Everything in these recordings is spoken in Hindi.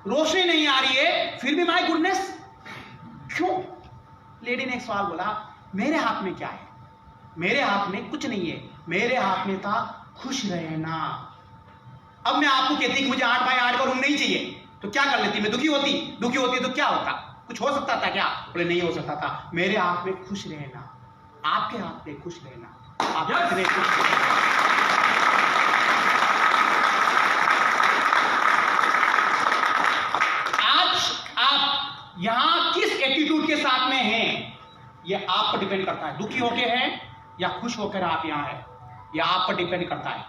रोशनी नहीं आ रही है, फिर भी माय गुडनेस क्यों? लेडी ने एक सवाल बोला, मेरे हाथ में क्या है? मेरे हाथ में कुछ नहीं है, मेरे हाथ में था खुश रहना। अब मैं आपको कहती कि मुझे 8 बाय 8 का रूम नहीं चाहिए, तो क्या कर लेती? मैं दुखी होती तो क्या होता? कुछ हो सकता था क्या? बोले नहीं हो सकता था। मेरे हाथ में खुश रहना, आपके हाथ में खुश रहना, आप कितने खुश रहना। आज आप यहां किस एटीट्यूड के साथ में हैं, यह आप पर डिपेंड करता है। दुखी होके हैं या खुश होकर आप यहां हैं, यह आप पर डिपेंड करता है।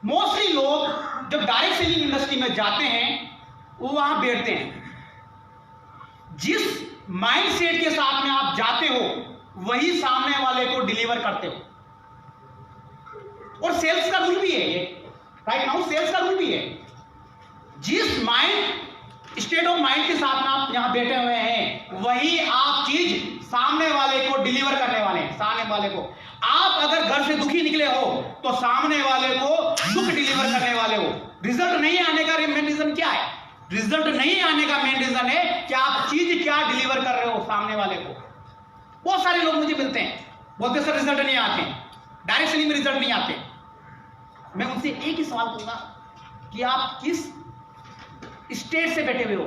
मोस्टली लोग जब डायरेक्ट सेलिंग इंडस्ट्री में जाते हैं, वो वहां बैठते हैं। जिस माइंडसेट के साथ में आप जाते हो, वही सामने वाले को डिलीवर करते हो। और सेल्स का रूल भी है ये, राइट नाउ सेल्स का रूल भी है। जिस माइंड स्टेट ऑफ माइंड के साथ में आप यहां बैठे हुए हैं, वही आप चीज सामने वाले को डिलीवर करने वाले हैं। सामने वाले को, आप अगर घर से दुखी निकले हो तो सामने वाले को दुख डिलीवर करने वाले हो। रिजल्ट नहीं आने का मेन रीजन क्या है? रिजल्ट नहीं आने का मेन रीजन है कि आप चीज क्या डिलीवर कर रहे हो सामने वाले को। बहुत सारे लोग मुझे मिलते हैं, बोलते सर रिजल्ट नहीं आते, डायरेक्ट सेलिंग में रिजल्ट नहीं आते। मैं उनसे एक ही सवाल करूंगा कि आप किस स्टेट से बैठे हुए हो,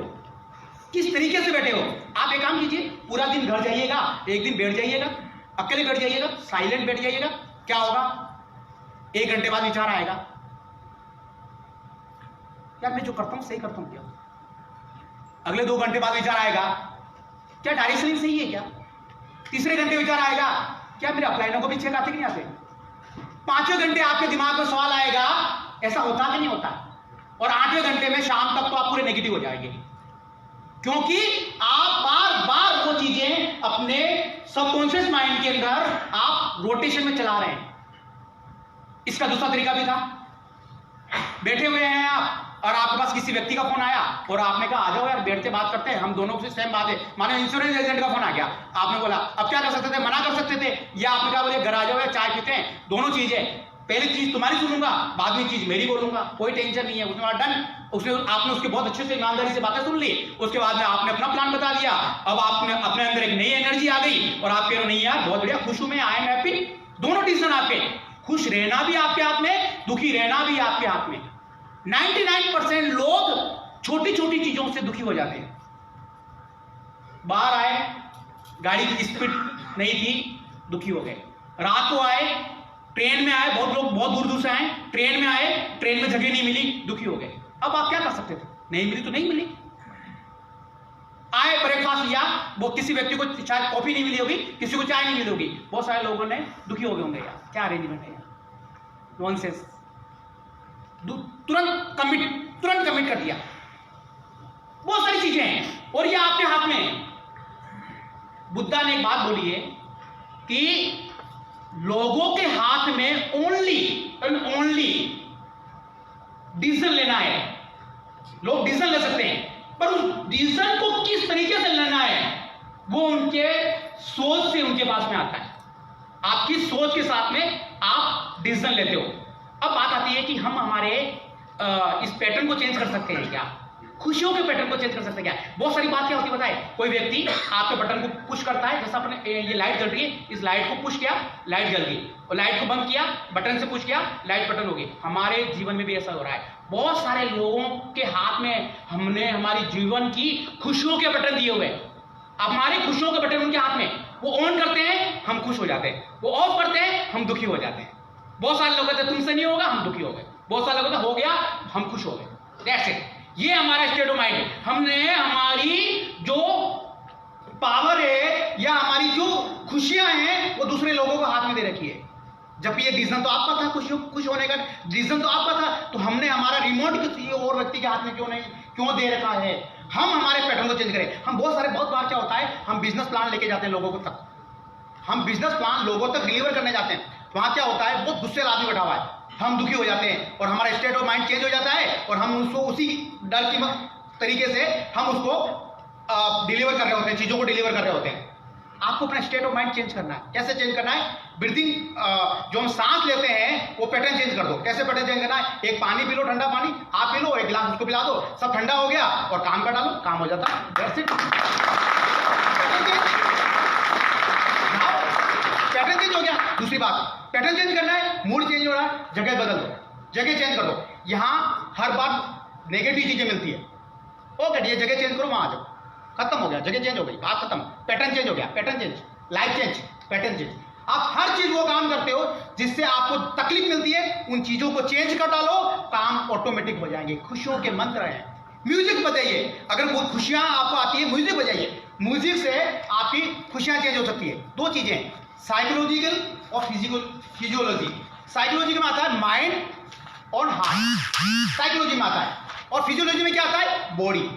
किस तरीके से बैठे हो। आप एक काम कीजिए, पूरा दिन घर जाइएगा, एक दिन बैठ जाइएगा, अकेले बैठ जाइएगा, साइलेंट बैठ जाइएगा। क्या होगा? 1 घंटे बाद विचार आएगा, यार मैं जो करता हूं सही करता हूं क्या? अगले 2 घंटे बाद विचार आएगा, क्या डायरेक्ट सेलिंग सही है क्या? तीसरे घंटे विचार आएगा, क्या मेरे अपलाइनों को भी चेक आते कि नहीं आते? 5वें घंटे आपके दिमाग में सवाल आएगा, ऐसा होता कि नहीं होता? और 8वें घंटे में शाम तक तो आप पूरे नेगेटिव हो जाएंगे, क्योंकि आप बार बार वो चीजें अपने सबकॉन्शियस माइंड के अंदर आप रोटेशन में चला रहे हैं। इसका दूसरा तरीका भी था, बैठे हुए हैं आप और आपके पास किसी व्यक्ति का फोन आया और आपने कहा आ जाओ यार बैठते बात करते हैं, हम दोनों से सेम बात है। मानो इंश्योरेंस एजेंट का फोन आ गया, आपने बोला अब क्या कर सकते थे? मना कर सकते थे, या आपने कहा बोले घर आ जाओ या चाय पीते हैं। दोनों चीजें, पहली चीज तुम्हारी सुनूंगा, बाद में चीज मेरी बोलूंगा, कोई टेंशन नहीं है। उसने डन, उसने आपने उसके बहुत अच्छे से ईमानदारी से बातें सुन ली, उसके बाद में आपने अपना प्लान बता दिया। अब आपने अपने अंदर एक नई एनर्जी आ गई और आप कह रहे हो नहीं यार बहुत बढ़िया, खुश हूं मैं, आई एम हैप्पी। दोनों डिसीजन आपके, खुश रहना भी आपके हाथ में, दुखी रहना भी आपके हाथ में। 99% लोग छोटी छोटी चीजों से दुखी हो जाते हैं। बाहर आए, गाड़ी की स्पीड नहीं थी, दुखी हो गए। रात को आए, ट्रेन में आए, बहुत लोग बहुत दूर दूर से आए, ट्रेन में आए, ट्रेन में जगह नहीं मिली, दुखी हो गए। अब आप क्या कर सकते थे? नहीं मिली तो नहीं मिली। आए, ब्रेकफास्ट लिया, वो किसी व्यक्ति को शायद कॉफी नहीं मिली होगी, किसी को चाय नहीं मिली होगी, बहुत सारे लोगों ने दुखी हो गए होंगे। यार क्या अरेंजमेंट है यार, नॉनसेंस। तुरंत कमिट कर दिया। बहुत सारी चीजें हैं और ये आपके हाथ में है। बुद्धा ने एक बात बोली है कि लोगों के हाथ में ओनली एंड ओनली डिसीजन लेना है। लोग डिसीजन ले सकते हैं, पर उस डिसीजन को किस तरीके से लेना है वो उनके सोच से उनके पास में आता है। आपकी सोच के साथ में आप डिसीजन लेते हो। अब बात आती है कि हम हमारे इस पैटर्न को चेंज कर सकते हैं क्या? खुशियों के पैटर्न को चेंज कर सकते हैं क्या? बहुत सारी बात क्या होती है बताए। कोई व्यक्ति आपके बटन को पुश करता है, जैसा अपने ये लाइट जल रही है, इस लाइट को पुश किया, लाइट जल गई, और लाइट को बंद किया, बटन से पुश किया, लाइट बटन हो गई। हमारे जीवन में भी ऐसा हो रहा है। बहुत सारे लोगों के हाथ में हमने हमारी जीवन की खुशियों के बटन दिए हुए। हमारी खुशियों के बटन उनके हाथ में, वो ऑन करते हैं हम खुश हो जाते हैं, वो ऑफ करते हैं हम दुखी हो जाते हैं। बहुत सारे लोग कहते हैं तुमसे नहीं होगा, हम दुखी हो गए। बहुत सारे लोग कहते हैं हो गया, हम खुश हो गए। That's it. ये हमारा स्टेट ऑफ माइंड है। हमने हमारी जो पावर है या हमारी जो खुशियां हैं वो दूसरे लोगों को हाथ में दे रखी है। जब ये डिसीजन तो आपका था, खुश होने का डिसीजन तो आपका था, तो हमने हमारा रिमोट किसी और व्यक्ति के हाथ में क्यों दे रखा है? हम हमारे पैटर्न को चेंज करें। हम बहुत बार क्या होता है, हम बिजनेस प्लान लेके जाते हैं लोगों को तक, हम बिजनेस प्लान लोगों तक डिलीवर करने जाते हैं। वहां क्या होता है, बहुत गुस्से आदमी बैठा हुआ है, हम दुखी हो जाते हैं और हमारा स्टेट ऑफ माइंड चेंज हो जाता है और हम उसको उसी डर की तरीके से हम उसको डिलीवर कर रहे होते हैं, चीजों को डिलीवर कर रहे होते हैं। आपको अपना स्टेट ऑफ माइंड चेंज करना है। कैसे चेंज करना है? ब्रीथिंग, जो हम सांस लेते हैं वो पैटर्न चेंज कर दो। कैसे पैटर्न चेंज करना है? एक पानी पी लो, ठंडा पानी आप पी लो, एक गिलास उसको पिला दो, सब ठंडा हो गया और काम कर डालो, काम हो जाता है। पैटर्न चेंज हो गया। दूसरी बात, पैटर्न चेंज करना है, मूड चेंज हो रहा है, जगह बदल दो, जगह चेंज कर दो। यहां हर बार नेगेटिव चीजें मिलती है, ओके ये जगह चेंज करो, वहां आ जाओ, खत्म हो गया, जगह चेंज हो गई, बात खत्म। पैटर्न चेंज हो गया, pattern change, life change, pattern change. आप हर चीज वो काम करते हो जिससे आपको तकलीफ मिलती है, उन चीजों को चेंज कर डालो, काम ऑटोमेटिक हो जाएंगे। खुशियों के मंत्र हैं। म्यूजिक बजाइए, अगर बहुत खुशियां आपको आती है, म्यूजिक बजाइए, म्यूजिक से आपकी खुशियां चेंज हो सकती है। दो चीजें, साइकोलॉजिकल और फिजियोलॉजी। साइकोलॉजी में आता है माइंड और हार्ट, साइकोलॉजी में आता है, और फिजियोलॉजी में क्या आता है, बॉडी।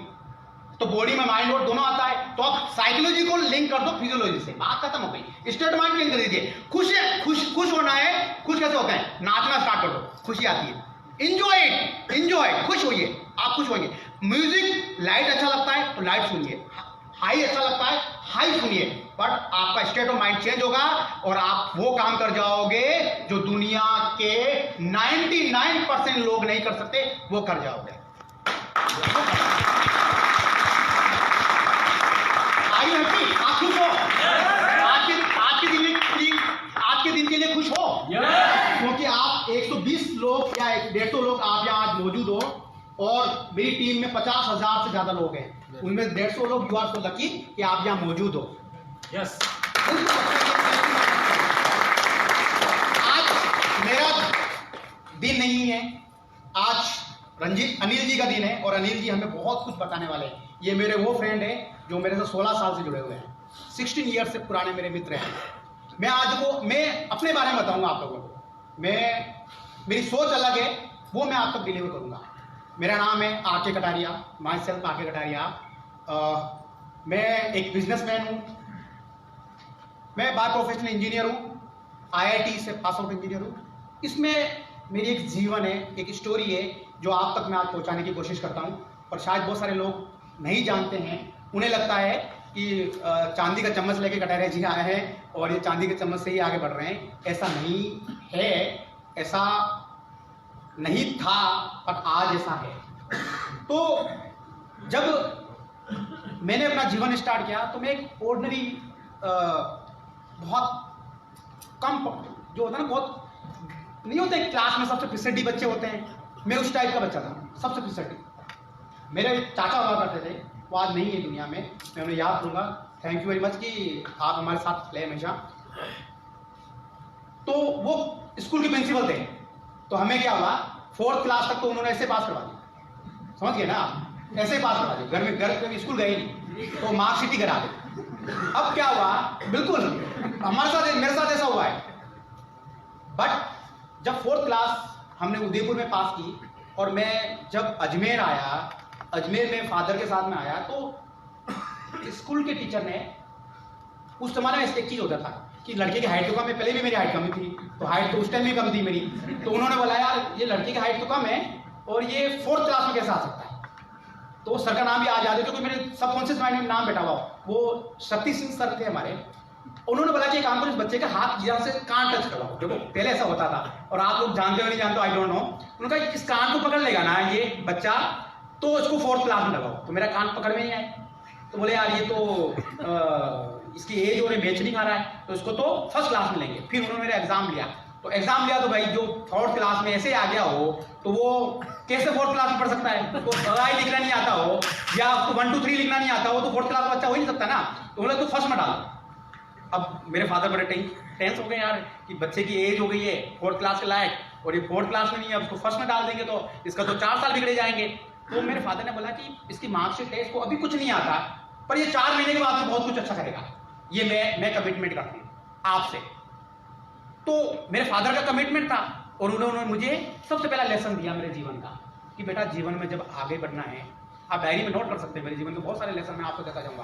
तो बॉडी में माइंड और दोनों आता है, तो आप साइकोलॉजी को लिंक कर दो फिजियोलॉजी से, बात खत्म हो गई। स्टेट माइंड चेंज कर दीजिए। खुश होना है, खुश कैसे होते हैं, नाचना स्टार्ट कर दो, खुशी आती है। इंजॉय, खुश होइए, आप खुश होंगे। म्यूजिक, लाइट अच्छा लगता है तो लाइट सुनिए, हाई अच्छा लगता है हाई सुनिए, बट आपका स्टेट ऑफ माइंड चेंज होगा और आप वो काम कर जाओगे जो दुनिया के 99% लोग नहीं कर सकते, वो कर जाओगे। आप खुश हो? आज के दिन के लिए खुश हो? क्योंकि आप 120 लोग या 150 लोग आप यहाँ आज मौजूद हो, और मेरी टीम में 50,000 से ज्यादा लोग हैं, उनमें 150 लोग यू आर सो लकी कि आप यहाँ मौजूद हो। यस। आज मेरा दिन नहीं है, आज अनिल जी का दिन है, और अनिल जी हमें बहुत कुछ बताने वाले हैं। ये मेरे वो फ्रेंड हैं जो मेरे से 16 साल से जुड़े हुए हैं, 16 ईयर से पुराने मेरे मित्र हैं। मैं अपने बारे में बताऊंगा आप लोगों को। मेरी सोच अलग है, वो मैं आप तक डिलीवर करूंगा। मेरा नाम है आके कटारिया, माई सेल्फ आके कटारिया। मैं एक बिजनेसमैन हूँ, मैं बाय प्रोफेशनल इंजीनियर हूँ, IIT से पास आउट इंजीनियर हूँ। इसमें मेरी एक जीवन है, एक स्टोरी है जो आप तक मैं आज पहुँचाने की कोशिश करता हूँ, और शायद बहुत सारे लोग नहीं जानते हैं। उन्हें लगता है कि चांदी का चम्मच लेके कटारिया जी आए हैं और ये चांदी के चम्मच से ही आगे बढ़ रहे हैं। ऐसा नहीं है, ऐसा नहीं था, पर आज ऐसा है। तो जब मैंने अपना जीवन स्टार्ट किया तो मैं एक ऑर्डिनरी, बहुत कम जो होता है ना, बहुत नहीं होते क्लास में सबसे फिसड्डी बच्चे होते हैं, मैं उस टाइप का बच्चा था, सबसे फिसड्डी। मेरे चाचा हुआ करते थे, वो आज नहीं है दुनिया में, मैं उन्हें याद करूंगा। थैंक यू वेरी मच कि आप हमारे साथ रहे हमेशा। तो वो स्कूल के प्रिंसिपल थे, तो हमें क्या हुआ, 4th क्लास तक तो उन्होंने ऐसे पास करवा दिया, समझ गए ना, ऐसे पास करवा दिया। घर में स्कूल गए नहीं तो मार्कशीट ही करा दे। अब क्या हुआ, बिल्कुल हमारे साथ, मेरे साथ ऐसा हुआ है। बट जब 4th क्लास हमने उदयपुर में पास की, और मैं जब अजमेर आया, अजमेर में फादर के साथ में आया, तो स्कूल के टीचर ने, उस जमाने में एक चीज होता था कि लड़के की हाइट तो कम है, पहले भी मेरी हाइट कम थी, तो हाइट तो उस टाइम भी कम थी मेरी, तो उन्होंने बोला यार ये लड़के की हाइट तो कम है और ये 4th क्लास में कैसे आ सकता है। तो सर का नाम भी आज याद है क्योंकि मेरे सबकॉन्शियस माइंड में नाम बैठा हुआ, वो शक्ति सिंह सर थे हमारे। उन्होंने बोला कि काम करो, इस बच्चे का हाथ जरा से कान टच कराओ। देखो पहले ऐसा होता था, और आप लोग जानते हो नहीं जानते, आई डोंट नो। उन्होंने कहा इस कान को पकड़ लेगा ना ये बच्चा, तो इसको 4th क्लास में लगाओ। तो मेरा कान पकड़ में नहीं आया, तो बोले यार ये तो इसकी एज और मैच नहीं खा रहा है, तो इसको तो 1st क्लास में लेंगे। फिर उन्होंने मेरा एग्जाम लिया, तो एग्जाम लिया तो भाई जो 4th क्लास में ऐसे आ गया हो, तो वो कैसे 4th क्लास में पढ़ सकता है। तो पढ़ाई लिखना नहीं आता हो, या आपको 1 2 3 लिखना नहीं आता हो, तो 4th क्लास में बच्चा हो ही नहीं सकता ना। तो बोले तो 1st में डालो। अब मेरे फादर बड़े टेंस हो गए यार कि बच्चे की एज हो गई है 4th क्लास के लायक, और ये 4th क्लास में नहीं है, अब इसको 1st में डाल देंगे तो इसका तो 4 साल बिगड़े जाएंगे। तो मेरे फादर ने बोला कि इसकी मार्कशीट है, इसको अभी कुछ नहीं आता, पर ये 4 महीने के बाद में बहुत कुछ अच्छा करेगा, ये मैं कमिटमेंट करती हूँ आपसे। तो मेरे फादर का कमिटमेंट था, और उन्होंने मुझे सबसे पहला लेसन दिया मेरे जीवन का कि बेटा जीवन में जब आगे बढ़ना है, आप डायरी में नोट कर सकते हैं, मेरे जीवन के बहुत सारे लेसन मैं आपको देता जाऊंगा।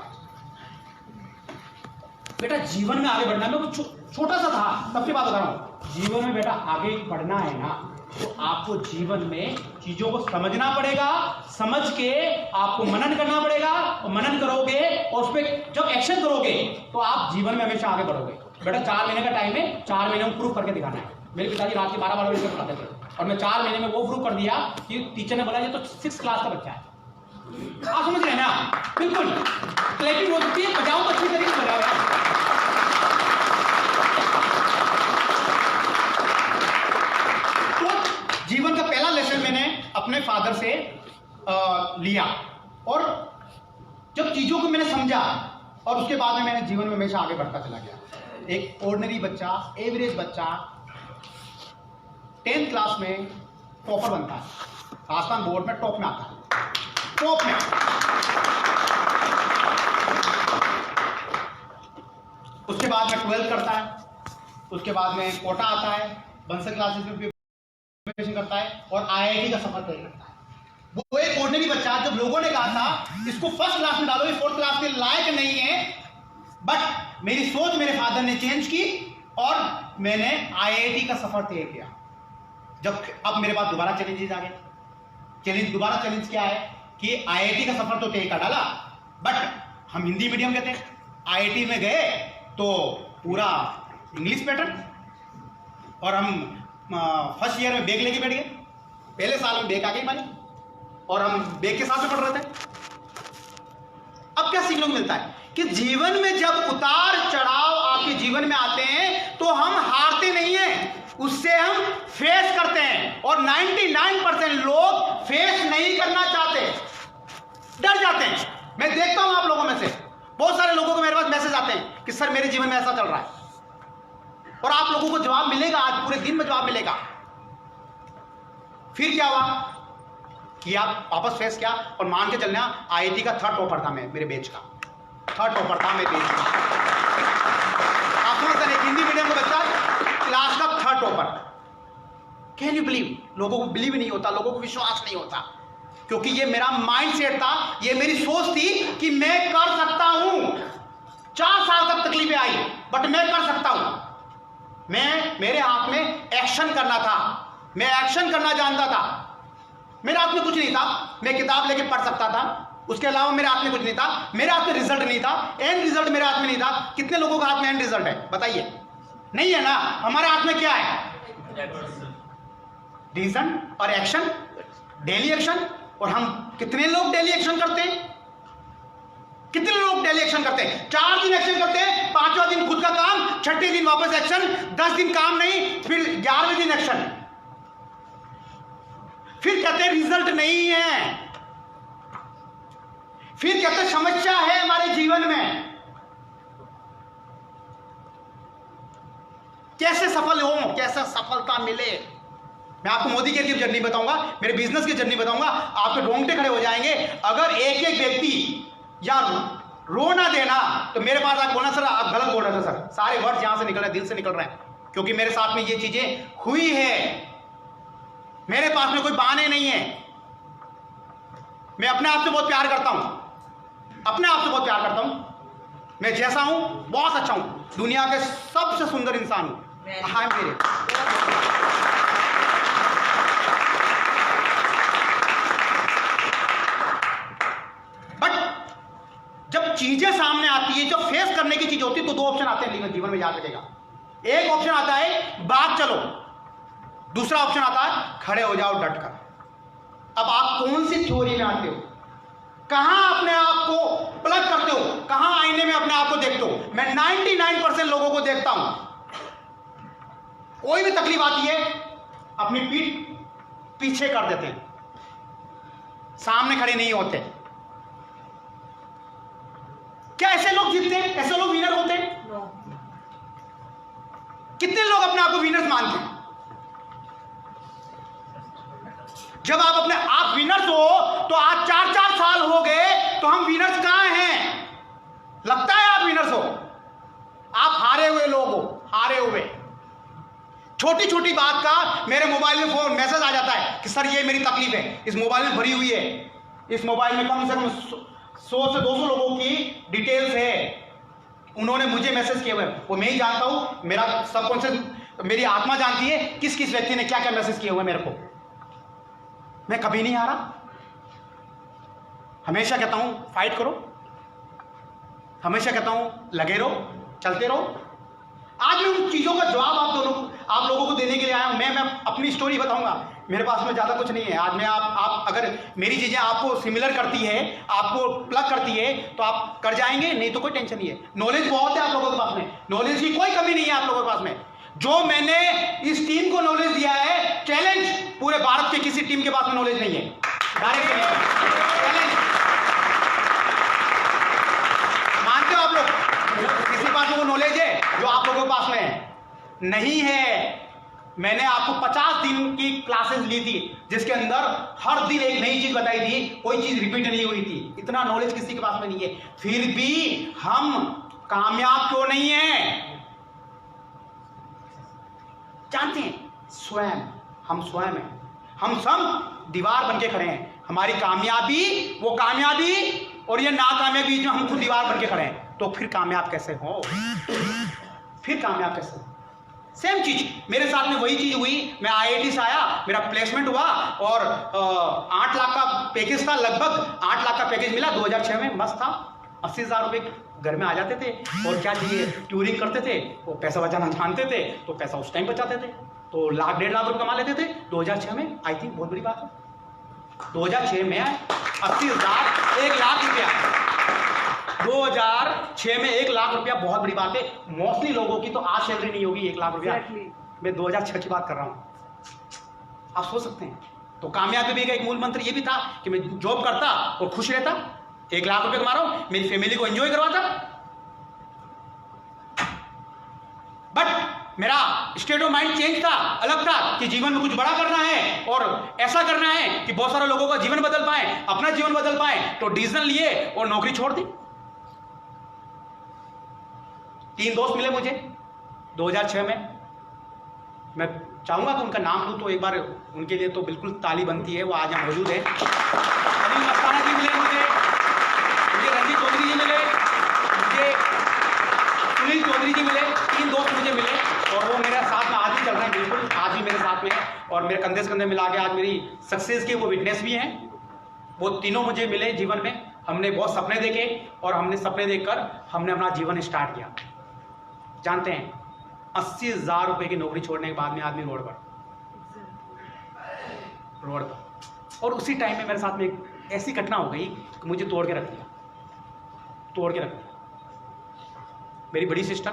बेटा जीवन में आगे बढ़ना है, मैं छोटा सा था तब की बात बता रहा हूँ। जीवन में बेटा आगे बढ़ना है ना, तो आपको जीवन में चीजों को समझना पड़ेगा, समझ के आपको मनन करना पड़ेगा, और मनन करोगे और उस पर जब एक्शन करोगे तो आप जीवन में हमेशा आगे बढ़ोगे। बेटा 4 महीने का टाइम है, 4 महीने में प्रूफ करके दिखाना है। मेरे पिताजी रात के 12 बजे तक पढ़ाते थे और मैं 4 महीने में वो प्रूव कर दिया कि टीचर ने बोला ये तो 6 क्लास का बच्चा है। आप समझ रहे हैं ना? बिल्कुल क्लैपिंग हो सकती है, बजाओ तो अच्छी तरीके से बजाओ। तो जीवन का पहला लेसन मैंने अपने फादर से लिया और जब चीजों को मैंने समझा और उसके बाद में मैंने जीवन में हमेशा आगे बढ़ता चला गया। एक ऑर्डिनरी बच्चा, एवरेज बच्चा 10th क्लास में टॉपर बनता है, राजस्थान बोर्ड में टॉप में आता है, टॉप में। उसके बाद में 12th करता है, उसके बाद में कोटा आता है, बंसल क्लासेस में प्रिपरेशन करता है और IIT का सफर तय करता है। वो एक ऑर्डिनरी बच्चा, जब लोगों ने कहा था इसको फर्स्ट क्लास में डालो, ये 4th क्लास के लायक नहीं है, बट मेरी सोच मेरे फादर ने चेंज की और मैंने IIT का सफर तय किया। जब अब मेरे पास दोबारा चैलेंजेस आ गए। दोबारा चैलेंज क्या है कि IIT का सफर तो तय कर डाला, बट हम हिंदी मीडियम के थे, IIT में गए तो पूरा इंग्लिश पैटर्न और हम फर्स्ट ईयर में बैग लेके बैठ गए। पहले साल में बैग आ गई हमारी और हम बैग के साथ में पढ़ रहे थे। अब क्या सीखने को मिलता है कि जीवन में जब उतार चढ़ाव आपके जीवन में आते हैं तो हम हारते नहीं हैं, उससे हम फेस करते हैं। और 99% लोग फेस नहीं करना चाहते, डर जाते हैं। मैं देखता हूं आप लोगों में से बहुत सारे लोगों को मेरे पास मैसेज आते हैं कि सर मेरे जीवन में ऐसा चल रहा है, और आप लोगों को जवाब मिलेगा, आज पूरे दिन में जवाब मिलेगा। फिर क्या हुआ कि आप वापस फेस किया और मान के चलना IIT का 3rd टॉपर था, मैं मेरे बैच का 3rd टॉपर था मेरे बैच का। आप समझते हैं, हिंदी मीडियम का बच्चा क्लास का 3rd topper. Can you believe? लोगों को बिलीव नहीं होता, लोगों को विश्वास नहीं होता, क्योंकि ये मेरा माइंड सेट था, ये मेरी सोच थी कि मैं कर सकता हूं। 4 साल तक तकलीफें आई बट मैं कर सकता हूं। मेरे हाथ में एक्शन करना था, मैं एक्शन करना जानता था। मेरे हाथ में कुछ नहीं था, मैं किताब लेके पढ़ सकता था, उसके अलावा मेरे हाथ में कुछ नहीं था। मेरे हाथ में रिजल्ट नहीं था, एंड रिजल्ट मेरे हाथ में नहीं था। कितने लोगों के हाथ में एंड रिजल्ट है बताइए? नहीं है ना। हमारे हाथ में क्या है? रीजन और एक्शन, डेली एक्शन। और हम कितने लोग डेली एक्शन करते हैं? कितने लोग डेली एक्शन करते हैं? 4 दिन एक्शन करते हैं, 5वां दिन खुद का काम, 6ठे दिन वापस एक्शन, 10 दिन काम नहीं, फिर 11वें दिन एक्शन, फिर कहते हैं रिजल्ट नहीं है, फिर कहते हैं समस्या है हमारे जीवन में। कैसे सफल हो, कैसे सफलता मिले? मैं आपको मोदी केयर की जर्नी बताऊंगा, मेरे बिजनेस की जर्नी बताऊंगा, आपके रोंगटे खड़े हो जाएंगे। अगर एक एक व्यक्ति या रो ना देना तो मेरे पास आप बोलना सर आप गलत बोल रहे थे सर, सारे वर्ड्स यहां से निकल रहे हैं, दिल से निकल रहे हैं, क्योंकि मेरे साथ में ये चीजें हुई है। मेरे पास में कोई बहाने नहीं है। मैं अपने आप से बहुत प्यार करता हूं, अपने आप से बहुत प्यार करता हूं। मैं जैसा हूं बहुत अच्छा हूं, दुनिया के सबसे सुंदर इंसान हूं। हाँ मेरे बट जब चीजें सामने आती है, जब फेस करने की चीज होती है, तो 2 ऑप्शन आते हैं जीवन में, याद रखेगा। एक ऑप्शन आता है भाग चलो, दूसरा ऑप्शन आता है खड़े हो जाओ डटकर। अब आप कौन सी थ्योरी में आते हो? कहां अपने आप को प्लग करते हो? कहां आईने में अपने आप को देखते हो? मैं 99% लोगों को देखता हूं, कोई भी तकलीफ आती है अपनी पीठ पीछे कर देते हैं, सामने खड़े नहीं होते। क्या ऐसे लोग जीतते हैं? ऐसे लोग विनर होते हैं? कितने लोग अपने आप को विनर्स मानते हैं? जब आप अपने आप विनर्स हो तो आज 4-4 साल हो गए तो हम विनर्स कहां हैं? लगता है आप विनर्स हो, आप हारे हुए लोग हो, हारे हुए। छोटी छोटी बात का मेरे मोबाइल में फोन मैसेज आ जाता है कि सर ये मेरी तकलीफ है, इस मोबाइल में भरी हुई है, इस मोबाइल में कम से कम 100 से 200 लोगों की डिटेल्स है, उन्होंने मुझे मैसेज किए हुए, वो मैं ही जानता हूं, मेरा सबकॉन्शियस, मेरी आत्मा जानती है किस किस व्यक्ति ने क्या क्या मैसेज किए हुए मेरे को। मैं कभी नहीं हारा, हमेशा कहता हूं फाइट करो, हमेशा कहता हूं लगे रहो, चलते रहो। आज मैं उन चीज़ों का जवाब आप लोगों को देने के लिए आया हूँ। मैं अपनी स्टोरी बताऊंगा। मेरे पास में ज़्यादा कुछ नहीं है। आज मैं आप अगर मेरी चीज़ें आपको सिमिलर करती है, आपको प्लग करती है, तो आप कर जाएंगे, नहीं तो कोई टेंशन नहीं है। नॉलेज बहुत है आप लोगों के पास में, नॉलेज की कोई कमी नहीं है आप लोगों के पास में। जो मैंने इस टीम को नॉलेज दिया है, चैलेंज पूरे भारत के किसी टीम के पास में नॉलेज नहीं है। चैलेंज मानते हो आप लोग? किसी के पास में वो नॉलेज है जो आप लोगों के पास में है? नहीं है। मैंने आपको 50 दिन की क्लासेस ली थी, जिसके अंदर हर दिन एक नई चीज बताई थी, कोई चीज रिपीट नहीं हुई थी। इतना नॉलेज किसी के पास में नहीं है, फिर भी हम कामयाब क्यों नहीं है? जानते हैं? स्वयं, हम स्वयं हैं। हम सब दीवार बन के खड़े हैं। हमारी कामयाबी, वो कामयाबी और ये नाकामयाबी जो हम खुद दीवार बन के खड़े हैं, तो फिर कामयाब कैसे हो? फिर कामयाब कैसे हो? सेम चीज मेरे साथ में वही चीज हुई। मैं IIT से आया, मेरा प्लेसमेंट हुआ और 8 लाख का पैकेज था, लगभग 8 लाख का पैकेज मिला 2006 में। मस्त था। 80,000 रुपये घर में आ जाते थे, और क्या चाहिए, टूरिंग करते थे, वो पैसा बचाना जानते थे, तो पैसा उस टाइम बचाते थे, तो लाख 1.5 लाख रुपये कमा लेते थे 2006 में। आई थिंक बहुत बड़ी बात है। 2006 में 80,000, 1 लाख रुपया। 2006 में 1 लाख रुपया बहुत बड़ी बात है। मोस्टली लोगों की तो आज सैलरी नहीं होगी 1 लाख रुपया। मैं 2006 की बात कर रहा हूं। आप सोच सकते हैं। तो कामयाबी का एक मूल मंत्र ये भी था कि मैं जॉब करता और खुश रहता, 1 लाख रुपए कमा रहा हूं, मेरी फैमिली को एंजॉय करवाता। बट मेरा स्टेट ऑफ माइंड चेंज था, अलग था, कि जीवन में कुछ बड़ा करना है और ऐसा करना है कि बहुत सारे लोगों का जीवन बदल पाए, अपना जीवन बदल पाए। तो डिसीजन लिए और नौकरी छोड़ दी। 3 दोस्त मिले मुझे 2006 में। मैं चाहूंगा कि उनका नाम लूं, तो एक बार उनके लिए तो बिल्कुल ताली बनती है। वो आज यहाँ मौजूद है। अनिल मस्ताना जी मिले मुझे रणजीत चौधरी जी मिले मुझे, सुनील चौधरी जी मिले। 3 दोस्त मुझे मिले, और वो मेरे साथ में आज भी चल रहे हैं, बिल्कुल आज भी मेरे साथ में है, और मेरे कंधे से कंधे मिला के आज मेरी सक्सेस की वो विटनेस भी हैं। वो तीनों मुझे मिले जीवन में। हमने बहुत सपने देखे, और हमने सपने देखकर हमने अपना जीवन स्टार्ट किया। जानते हैं, 80,000 रुपए की नौकरी छोड़ने के बाद में आदमी रोड पर। और उसी टाइम में मेरे साथ में एक ऐसी घटना हो गई कि मुझे तोड़ के रख दिया। मेरी बड़ी सिस्टर,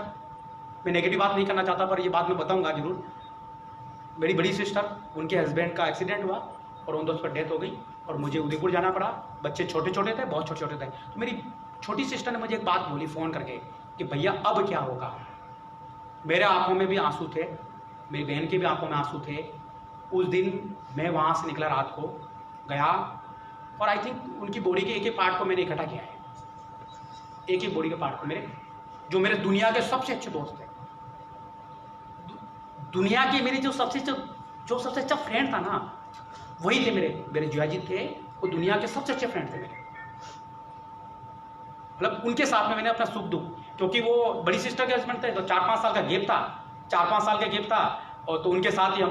मैं नेगेटिव बात नहीं करना चाहता, पर ये बात मैं बताऊंगा जरूर। मेरी बड़ी सिस्टर, उनके हस्बैंड का एक्सीडेंट हुआ और उन दोस्त पर डेथ हो गई, और मुझे उदयपुर जाना पड़ा। बच्चे छोटे छोटे थे, बहुत छोटे छोटे थे। तो मेरी छोटी सिस्टर ने मुझे एक बात बोली फ़ोन करके कि भैया अब क्या होगा। मेरे आंखों में भी आंसू थे, मेरी बहन के भी आंखों में आंसू थे। उस दिन मैं वहाँ से निकला, रात को गया, और आई थिंक उनकी बॉडी के एक एक पार्ट को मैंने इकट्ठा किया है। एक एक बॉडी के पार्ट को जो मेरे दुनिया के सबसे अच्छे दोस्त थे, दुनिया के मेरे जो सबसे अच्छा फ्रेंड था ना, वही थे मेरे जियाजी थे। वो दुनिया के सबसे अच्छे फ्रेंड थे मेरे। मतलब उनके साथ में मैंने अपना सुख दुख, क्योंकि वो बड़ी सिस्टर के हस्बैंड थे, तो 4-5 साल का गेप था, 4-5 साल का गेप था। और तो उनके साथ ही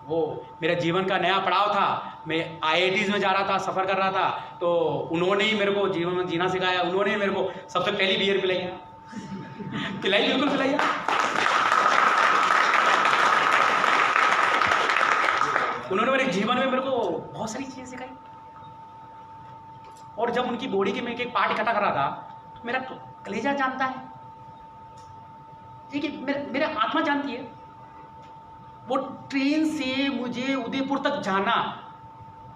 वो मेरे जीवन का नया पड़ाव था। मैं IITs में जा रहा था, सफ़र कर रहा था, तो उन्होंने ही मेरे को जीवन में जीना सिखाया। उन्होंने ही मेरे को सबसे पहली बियर पिलाई, बिल्कुल पिलाई। उन्होंने मेरे जीवन में मेरे को बहुत सारी चीज़ें सिखाई। और जब उनकी बॉडी के मैं एक पार्ट इकट्ठा कर रहा था, तो मेरा कलेजा जानता है, ठीक है, मेरा आत्मा जानती है। वो ट्रेन से मुझे उदयपुर तक जाना,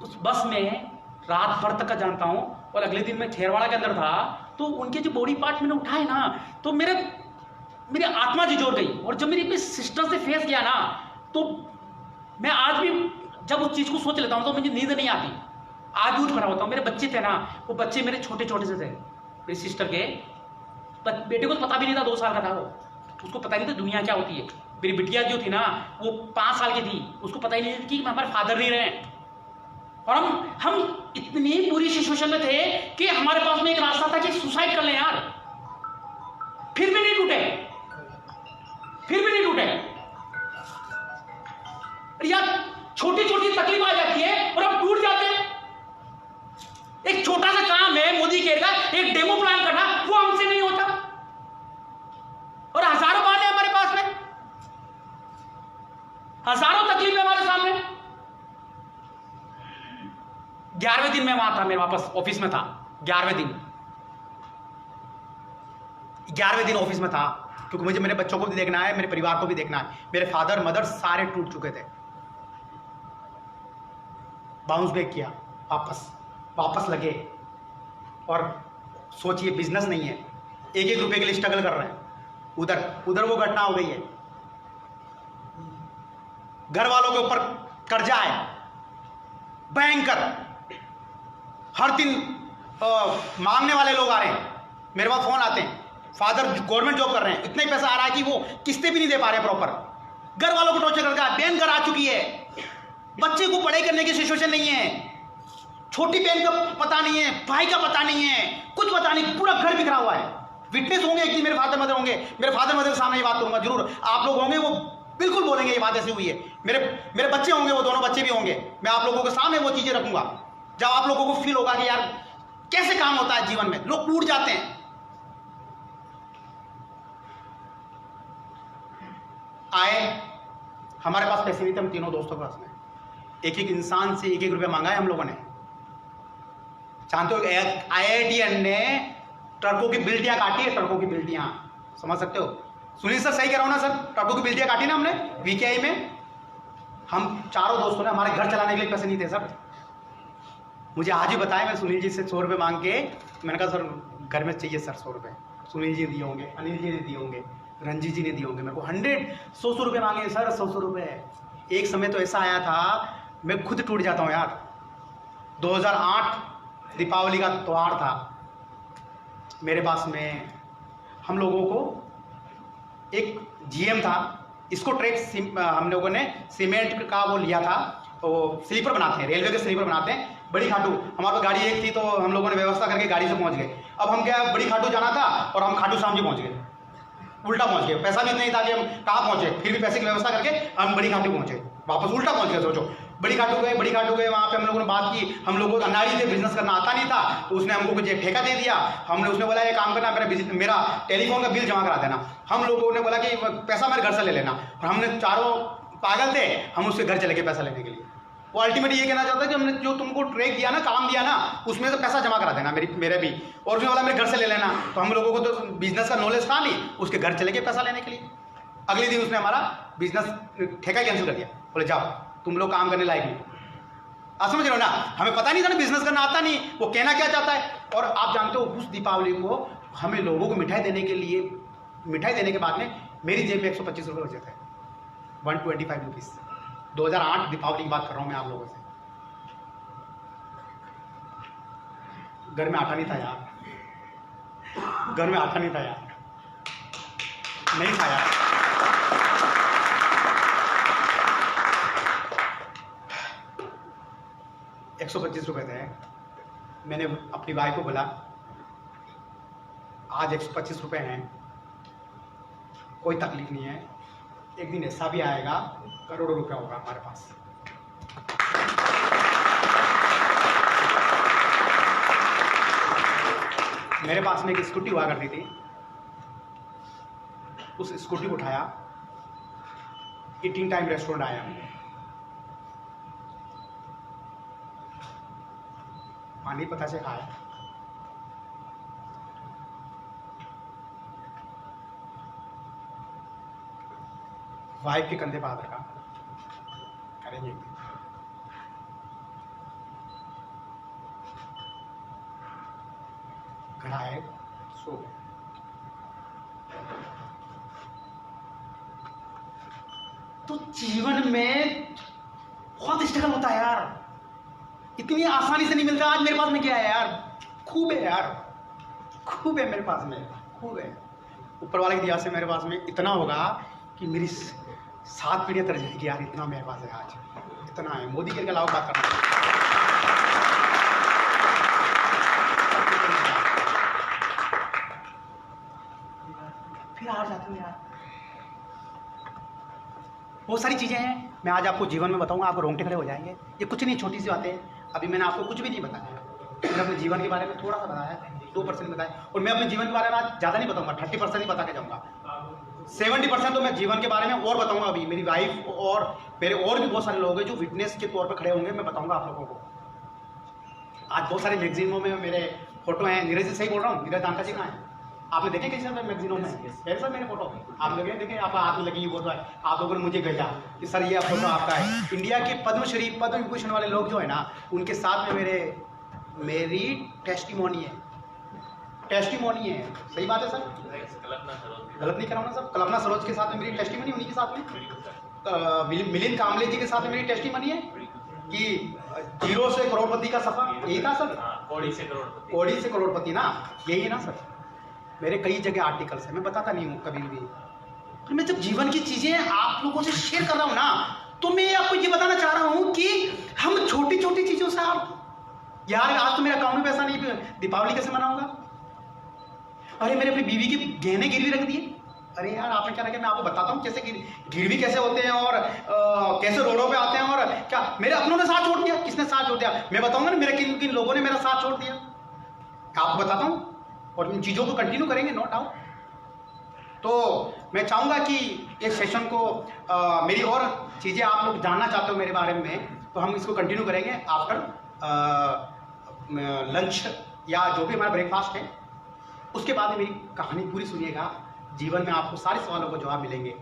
उस बस में रात भर तक का जानता हूँ। और अगले दिन मैं खेरवाड़ा के अंदर था, तो उनके जो बॉडी पार्ट मैंने उठाए ना, तो मेरी आत्मा जोड़ गई। और जब मेरी सिस्टर से फेस किया ना, तो मैं आज भी जब उस चीज़ को सोच लेता हूँ तो मुझे नींद नहीं आती। आज भी उठ खड़ा होता हूँ। मेरे बच्चे थे ना, वो बच्चे मेरे छोटे छोटे से थे, मेरी सिस्टर के। बेटे को तो पता भी नहीं था, 2 साल का था वो, उसको पता नहीं था दुनिया क्या होती है। मेरी बिटिया जो थी ना, वो 5 साल की थी, उसको पता ही नहीं था कि हमारे फादर नहीं रहे। और हम इतनी बुरी सिचुएशन में थे कि हमारे पास में एक रास्ता था कि सुसाइड कर लें यार, फिर भी नहीं टूटे। यार छोटी छोटी तकलीफ आ जाती है और हम टूट जाते हैं। एक छोटा सा काम है मोदी केयर का, एक डेमो प्लान करना, वो हमसे नहीं होता। और हजारों बहाने हमारे पास 11वें दिन मैं वहां था, मेरे वापस ऑफिस में था। 11वें दिन ऑफिस में था, क्योंकि मुझे मेरे बच्चों को भी देखना है, मेरे परिवार को भी देखना है। मेरे फादर मदर सारे टूट चुके थे। बाउंस बैक किया, वापस लगे, और सोचिए बिजनेस नहीं है, एक एक रुपए के लिए स्ट्रगल कर रहे हैं। उधर वो घटना हो गई है, घर वालों के ऊपर कर्जा है भयंकर, हर दिन मांगने वाले लोग आ रहे हैं, मेरे पास फोन आते हैं। फादर गवर्नमेंट जॉब कर रहे हैं, इतना ही पैसा आ रहा है कि वो किस्तें भी नहीं दे पा रहे प्रॉपर। घर वालों को टॉर्चर करता है, बहन घर आ चुकी है, बच्चे को पढ़ाई करने की सिचुएशन नहीं है, छोटी बहन का पता नहीं है, भाई का पता नहीं है, कुछ पता नहीं, पूरा घर बिखरा हुआ है। विटनेस होंगे एक दिन, मेरे फादर मदर होंगे, मेरे फादर मदर के सामने ये बात करूंगा जरूर, आप लोग होंगे, वो बिल्कुल बोलेंगे ये बात ऐसी हुई है। मेरे बच्चे होंगे, वो दोनों बच्चे भी होंगे, मैं आप लोगों के सामने वो चीजें रखूंगा, जब आप लोगों को फील होगा कि यार कैसे काम होता है जीवन में, लोग टूट जाते हैं। आए, हमारे पास पैसे नहीं थे, हम तीनों दोस्तों के पास में एक एक इंसान से एक रुपया मांगा है हम लोगों ने। जानते हो IITN ने ट्रकों की बिल्टियां काटी है, ट्रकों की बिल्टियां, समझ सकते हो? सुनील सर सही कह रहा हूं ना सर? ट्रकों की बिल्टियां काटी ना हमने VKI में। हम चारों दोस्तों ने, हमारे घर चलाने के लिए पैसे नहीं थे सर। मुझे आज ही बताया, मैं सुनील जी से 100 रुपये मांग के, मैंने कहा सर घर में चाहिए सर 100 रुपये। सुनील जी दिए होंगे, अनिल जी ने दिए होंगे, रंजीत जी ने दिए होंगे, मेरे को 100 रुपये मांगे सर, 100 रुपये। एक समय तो ऐसा आया था, मैं खुद टूट जाता हूँ यार। 2008 दीपावली का त्यौहार था, मेरे पास में हम लोगों को एक GM था, इसको ट्रैक हम लोगों ने सीमेंट का वो लिया था, तो स्लीपर बनाते हैं, रेलवे के स्लीपर बनाते हैं। बड़ी खाटू हमारे पास गाड़ी एक थी, तो हम लोगों ने व्यवस्था करके गाड़ी से पहुंच गए। अब हम क्या, बड़ी खाटू जाना था और हम खाटू श्याम जी पहुंच गए, उल्टा पहुंच गए। पैसा भी नहीं था कि हम कहाँ पहुंचे, फिर भी पैसे की व्यवस्था करके हम बड़ी खाटू पहुंचे, वापस उल्टा पहुंच गए। सोचो, बड़ी खाटू गए, वहाँ पे हम लोगों ने बात की। हम लोगों को अनाड़ी थे, बिजनेस करना आता नहीं था, तो उसने हमको कुछ एक ठेका दे दिया। उसने बोला ये काम करना, मेरा टेलीफोन का बिल जमा करा देना। हम लोगों ने बोला कि पैसा मेरे घर से ले लेना, और हमने चारों पागल थे, हम उसके घर चले गए पैसा लेने के लिए। वो अल्टीमेट ये कहना चाहता है कि हमने जो तुमको ट्रैक दिया ना, काम दिया ना, उसमें से पैसा जमा करा देना मेरे भी। और उसने बोला मेरे घर से ले लेना, तो हम लोगों को तो बिजनेस का नॉलेज था नहीं, उसके घर चले गए पैसा लेने के लिए। अगले दिन उसने हमारा बिजनेस ठेका कैंसिल कर दिया, बोले जाओ तुम लोग काम करने लायक नहीं। आप समझ रहे हो ना, हमें पता नहीं था ना, बिजनेस करना आता नहीं, वो कहना क्या चाहता है। और आप जानते हो उस दीपावली को हमें लोगों को मिठाई देने के लिए, मिठाई देने के बाद में मेरी जेब में 125 रुपये बचे थे, 125 रुपीज़। 2008 दीपावली की बात कर रहा हूँ मैं आप लोगों से। घर में आटा नहीं था यार, घर में आटा नहीं था यार, नहीं था यार। ₹125 थे। मैंने अपनी भाई को बोला आज 125 रुपये हैं, कोई तकलीफ नहीं है, एक दिन ऐसा भी आएगा करोड़ों रुपया होगा हमारे पास। मेरे पास में एक स्कूटी हुआ करती थी, उस स्कूटी को उठाया, ईटिंग टाइम रेस्टोरेंट आया, पानी पता से खाया, वाइफ के कंधे पर हाथ रखा, करेंगे घर आए, सो गए। तो जीवन में बहुत स्ट्रगल होता है यार, इतनी आसानी से नहीं मिलता। आज मेरे पास में क्या है यार, खूब है यार, खूब है मेरे पास में, खूब है। ऊपर वाले की दया से मेरे पास में इतना होगा कि मेरी 7 पीढ़ियां तर जाएगी यार, इतना मेरे पास है आज, इतना है। मोदी के अलावा बात करना, फिर हार जाते हो यार। बहुत सारी चीजें हैं, मैं आज आपको जीवन में बताऊंगा, आपको रोंगटे खड़े हो जाएंगे। ये कुछ नहीं, छोटी सी बातें हैं। अभी मैंने आपको कुछ भी नहीं बताया, मैंने अपने जीवन के बारे में थोड़ा सा बताया, 2% बताया, और मैं अपने जीवन के बारे में आज ज़्यादा नहीं बताऊंगा, 30% ही बता के जाऊंगा। 70% तो मैं जीवन के बारे में और बताऊंगा। अभी मेरी वाइफ और मेरे और भी बहुत सारे लोग हैं जो विटनेस के तौर पर खड़े होंगे, मैं बताऊंगा आप लोगों को। आज बहुत सारे मैगजीनों में मेरे फोटो हैं। नीरज जी सही बोल रहा हूँ? नीरज जानका जी कहाँ है? आपने देखे किसी सर मैगजीनों में है सर मेरे फोटो? आप लोग देखे? आप हाथ में लगी वो तो है। आप लोगों ने मुझे भेजा कि सर ये फोटो आपका है। इंडिया के पद्मश्री पद्म विभूषण वाले लोग जो है ना, उनके साथ में मेरी टेस्टिमोनी है। टेस्टिमोनी है, सही बात है सर? गलत नहीं कराऊंगा सर? कल्पना सरोज के साथ में मेरी टेस्टिमोनी, उन्हीं के साथ में मिलिंद कामले जी के साथ में मेरी टेस्टिमोनी है कि 0 से करोड़पति का सफर, यही था सर? कौड़ी से करोड़पति ना, यही है ना सर? मेरे कई जगह आर्टिकल्स हैं, मैं बताता नहीं हूँ कभी भी। तो मैं जब जीवन की चीजें आप लोगों से शेयर कर रहा हूँ ना, तो मैं आपको ये बताना चाह रहा हूँ कि हम छोटी छोटी चीजों से आप, यार आज तो मेरा अकाउंट में पैसा नहीं, दीपावली कैसे मनाऊंगा? अरे मेरे अपनी बीवी के गहने गिरवी रख दिए। अरे यार आपने क्या रखा? मैं आपको बताता हूँ कैसे गिरवी कैसे होते हैं और कैसे रोडों पे आते हैं। और क्या मेरे अपनों ने साथ छोड़ दिया? किसने साथ छोड़ दिया? मैं बताऊंगा ना मेरे किन किन लोगों ने मेरा साथ छोड़ दिया, आपको बताता हूँ। और इन चीज़ों को कंटिन्यू करेंगे, नो डाउट। तो मैं चाहूँगा कि इस सेशन को मेरी और चीज़ें आप लोग जानना चाहते हो मेरे बारे में, तो हम इसको कंटिन्यू करेंगे आफ्टर लंच या जो भी हमारा ब्रेकफास्ट है। उसके बाद में मेरी कहानी पूरी सुनिएगा। जीवन में आपको सारे सवालों को जवाब मिलेंगे,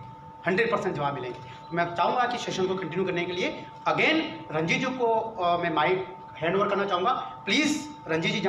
100% जवाब मिलेंगे। तो मैं चाहूँगा कि सेशन को कंटिन्यू करने के लिए अगेन रंजीत जी को मैं माइक हैंड ओवर करना चाहूँगा। प्लीज़ रंजीत जी।